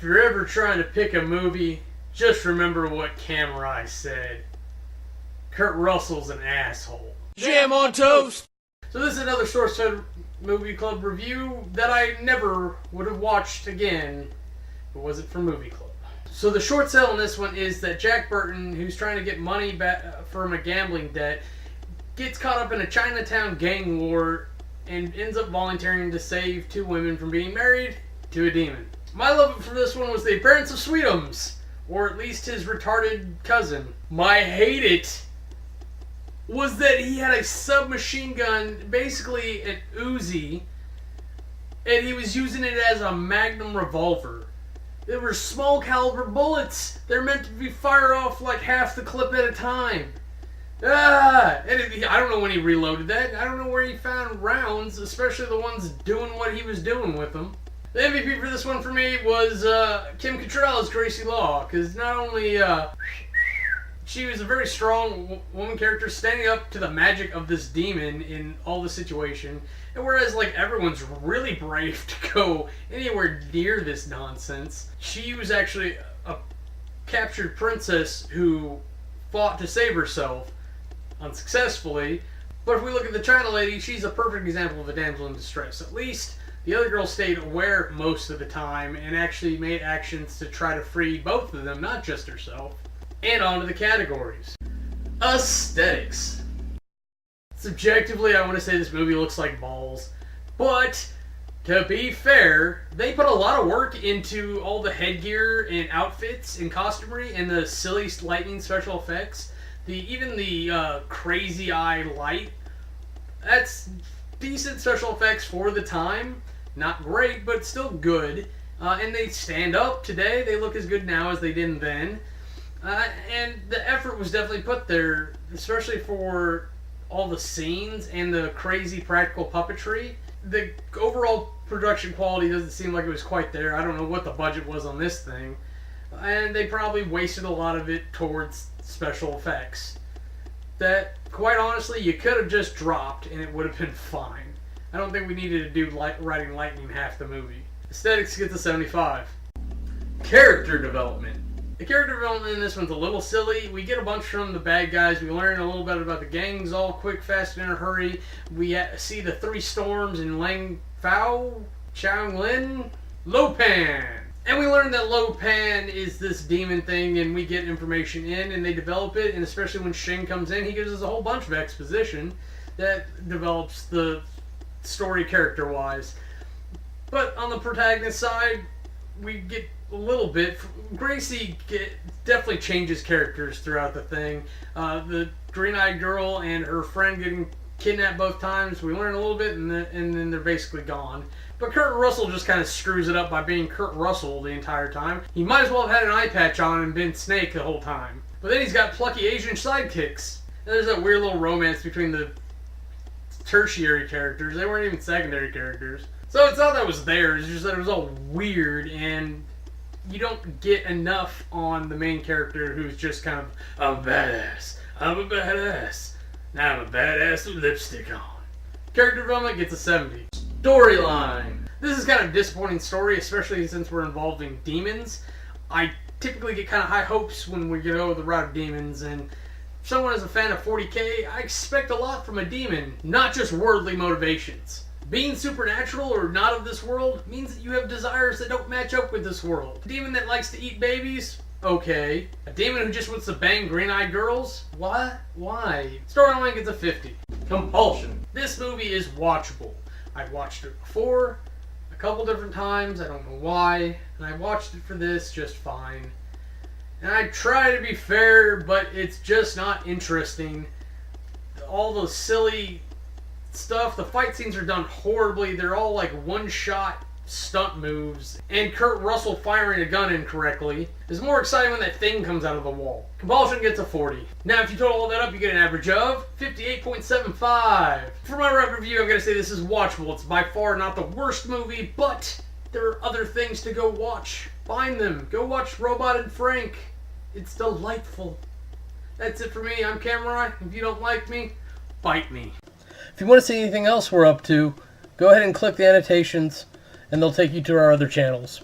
If you're ever trying to pick a movie, just remember what Cameron said. Kurt Russell's an asshole. Jam on toast! So this is another Sourcefed Movie Club review that I never would have watched again if it wasn't for Movie Club. So the short sell on this one is that Jack Burton, who's trying to get money back from a gambling debt, gets caught up in a Chinatown gang war and ends up volunteering to save two women from being married to a demon. My love for this one was the appearance of Sweetums, or at least his retarded cousin. My hate it was that he had a submachine gun, basically an Uzi, and he was using it as a magnum revolver. They were small caliber bullets. They're meant to be fired off like half the clip at a time. I don't know when he reloaded that. I don't know where he found rounds, especially the ones doing what he was doing with them. The MVP for this one for me was Kim Cattrall as Gracie Law, because not only she was a very strong woman character standing up to the magic of this demon in all the situation, and whereas like everyone's really brave to go anywhere near this nonsense, she was actually a captured princess who fought to save herself unsuccessfully. But if we look at the China lady, she's a perfect example of a damsel in distress. At least the other girl stayed aware most of the time and actually made actions to try to free both of them, not just herself. And on to the categories. Aesthetics. Subjectively, I want to say this movie looks like balls. But, to be fair, they put a lot of work into all the headgear and outfits and costumery and the silly lightning special effects. Even the crazy eye light. That's decent special effects for the time. Not great, but still good. And they stand up today. They look as good now as they did then. And the effort was definitely put there, especially for all the scenes and the crazy practical puppetry. The overall production quality doesn't seem like it was quite there. I don't know what the budget was on this thing. And they probably wasted a lot of it towards special effects that, quite honestly, you could have just dropped and it would have been fine. I don't think we needed to do riding lightning half the movie. Aesthetics gets a 75. Character development. The character development in this one's a little silly. We get a bunch from the bad guys. We learn a little bit about the gangs all quick, fast, and in a hurry. We see the three storms in Lang Fao, Changlin, Lopan. And we learn that Lopan is this demon thing, and we get information in, and they develop it, and especially when Shing comes in, he gives us a whole bunch of exposition that develops the story character-wise. But on the protagonist side, we get a little bit. Gracie definitely changes characters throughout the thing. The green-eyed girl and her friend getting kidnapped both times, we learn a little bit, and then they're basically gone. But Kurt Russell just kind of screws it up by being Kurt Russell the entire time. He might as well have had an eye patch on and been Snake the whole time. But then he's got plucky Asian sidekicks. And there's that weird little romance between the tertiary characters. They weren't even secondary characters. So it's not that it was there, it's just that it was all weird, and you don't get enough on the main character who's just kind of, I'm a badass. I'm a badass. Now I'm a badass with lipstick on. Character development gets a 70. Storyline. This is kind of a disappointing story, especially since we're involving demons. I typically get kind of high hopes when we go the route of demons, and if someone is a fan of 40K, I expect a lot from a demon, not just worldly motivations. Being supernatural or not of this world means that you have desires that don't match up with this world. A demon that likes to eat babies? Okay. A demon who just wants to bang green-eyed girls? What? Why? Storyline gets a 50. Compulsion. This movie is watchable. I've watched it before, a couple different times, I don't know why, and I watched it for this just fine. And I try to be fair, but it's just not interesting. All those silly stuff, the fight scenes are done horribly, they're all like one-shot stunt moves, and Kurt Russell firing a gun incorrectly is more exciting when that thing comes out of the wall. Compulsion gets a 40. Now if you total all that up, you get an average of 58.75. For my review, I'm going to say this is watchable. It's by far not the worst movie, but there are other things to go watch. Find them. Go watch Robot and Frank. It's delightful. That's it for me. I'm Cameron. If you don't like me, bite me. If you want to see anything else we're up to, go ahead and click the annotations, and they'll take you to our other channels.